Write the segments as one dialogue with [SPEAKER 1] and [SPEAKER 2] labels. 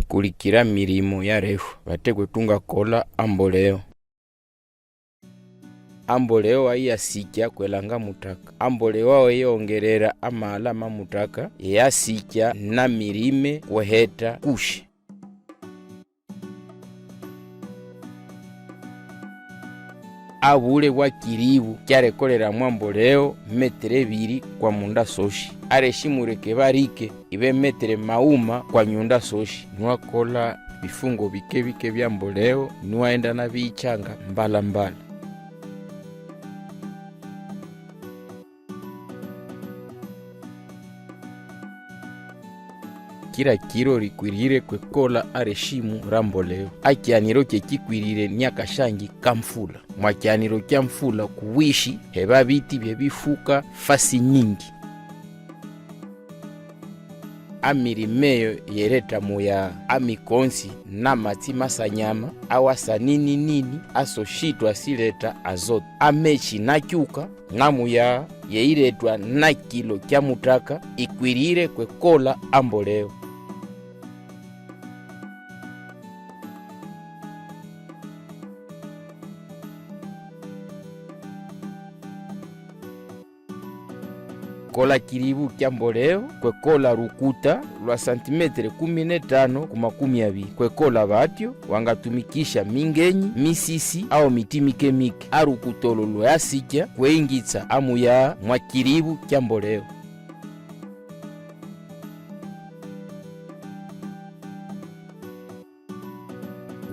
[SPEAKER 1] Kulikira mirimo yareshwa Bate kwetunga kola Amboleo. Amboleo ayiyasikya kwelanga amutaka. Amboleo yeongerera amala mamutaka yasikya na mirime kweheta kushe. Abule wa kiribu kyarekolera mwamboleo metere 2 kwa munda soshi. Areshimureke barike ibe metere mauma kwa nyunda soshi. Nwakola bifungo bike bya mboleo nwaenda na bichanga mbala. Kira kiro rikwirire kwekola areshimu ramboleo. Akianiro kikwirire nyakashangi kamfula. Mwakianiro kya mfula kuwishi heba biti byebifuka fasi nyingi. Amirimeyo yereta muya amikonsi na mati masa nyama awasa nini asoshitwa sileta azote. Amechi na kyuka ngamu ya yeiretwa na kilo kya mutaka ikwirire kwekola amboleo. Kola kiribu kya mboleo kwekola rukuta lwa santimetre 15 kuma 20. Kwekola batyo wangatumikisha mingenyi, misisi au miti mike arukutolo lwa yasikya kweingitsa amuya mwa kiribu kya mboleo.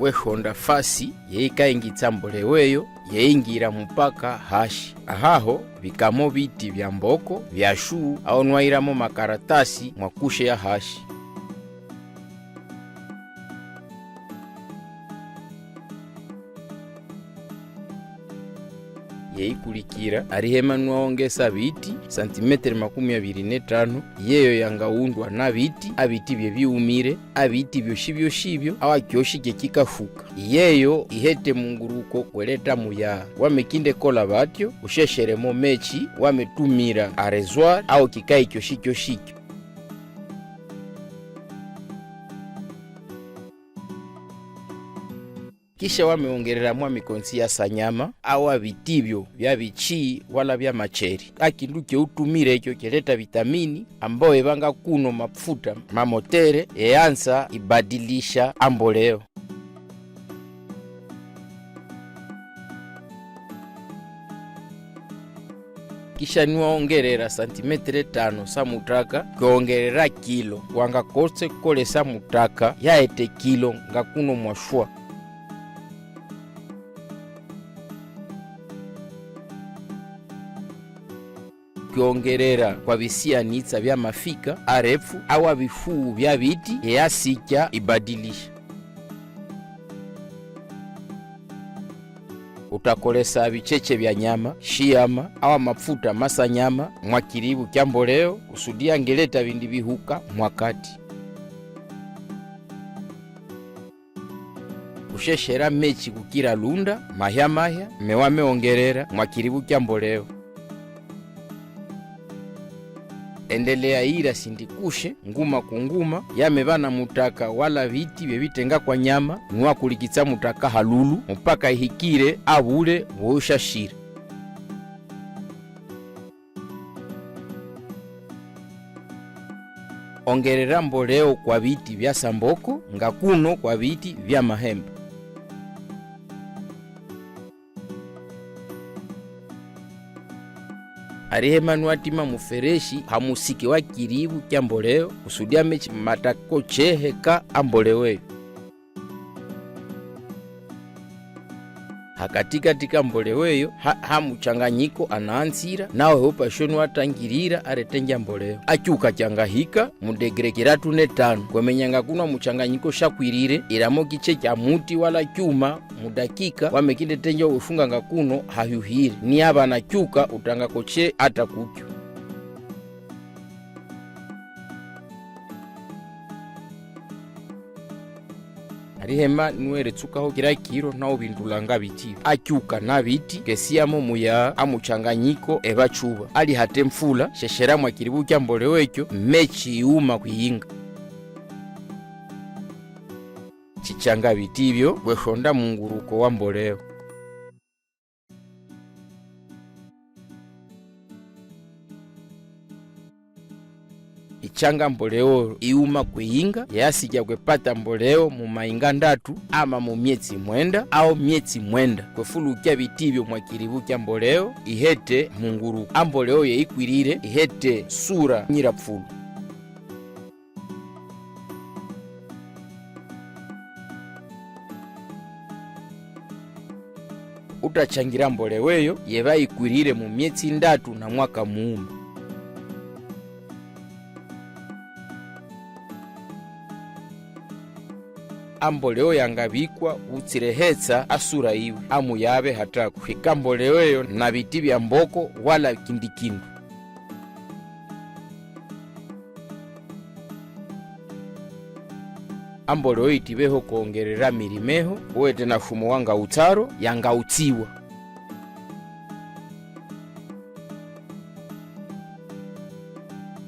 [SPEAKER 1] Wehonda fasi yeikaingitsa mboleweyo yeingira mpaka hashi. Ahaho bikamo biti bya mboko bya shuu au nwairamo makaratasi mwakushe ya hashi. Kulikira arihema nwaongesa biti santimetre 25 yeyo yangaundwa na biti abiti bye biumire abiti byoshibyo awa kyoshike kikafuka yeyo ihete munguruko kweleta muya wamekinde kola batyo ushesheremo mechi wametumira arezwar au kikai kyoshikyo. Kisha wameongerera mikonsi yasa nyama awa bitibyo bya bichi wala bya macheri. Akindu keutumire ekyo keleta vitamini ambao ebanga kuno mafuta mamotere eansa ibadilisha amboleo. Kisha nwaongerera santimetre 5 sa mutaka kuongerera kilo Wangakolesa mutaka yaete kilo ngakuno mwishwa. Kuongerera kwa bisianitsa bya mafiga arefu awa bifuu bya biti yasikya ibadilisha. Utakolesa bicheche bya nyama, shiyama awa mafuta masa nyama mwa kiribu kya mboleo kusudia ngeleta bindi bihuka mwakati. Kusheshera mechi kukira lunda mahya mewameongerera mwa kiribu kya mboleo. Endelea ira sindikushe nguma kunguma yamebana mutaka wala biti byebutenga kwa nyama nwa kulikitsa mutaka halulu mpaka ihikire abule woshashira. Ongerera mboleo kwa biti bya samboko ngakuno kwa biti bya mahembe. Arihema nwatima mufereshi hamusiki wa kiribu kya mboleo kusudia mechi matako cheheka ambolewe. Hakatika mboleweyo hamuchanganyiko anansira nawe upashoni watangirira aretenja mboleo. Achuka changahika mudegrekera 5 kwemenyanga kuna muchanganyiko shakwirire iramo kiche kya muti wala kyuma mudakika wamekinde tenja ufunga ngakuno hayuhiri ni aba na chuka utanga koche ata kukyo. Arihema nwere tsukaho kira kiro na obindulanga biti akyuka na biti kesiyamo muya amuchanganyiko ebachuba ali hate mfula sheshera mwa kiribu kya mboleo ekyo mechi uma kuyinga. chichanga bitibyo bweshonda munguruko wa mboleo. Ichanga mboleo iuma kweyinga yasikya kwepata mboleo mu mainga 3 ama mu myezi 9 au myezi 9 kwefulukya bitibyo mwakiribu kya mboleo ihete munguruko. Amboleo yeikwirire ihete sura nyirapfulu. Utachangira mboleweyo yeba ikwirire mu myezi 3 na mwaka muuma. Amboleo yangabikwa utsirehetsa asura iwe amu yabe hataku hika mboleweyo na biti bya mboko wala kindikindu. Amboleo itibeho kuongerera mirimeho uwete na fumo wanga utaro yanga utiwa.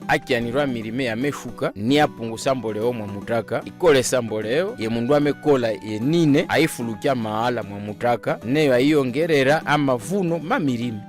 [SPEAKER 1] Akianirwa mirime ya meshuka ni apungusa mboleo mwamutaka ikolesa mboleo ye mundu amekola yenine aifulukya maala mwamutaka neyo ayiongerera amavuno mamirime.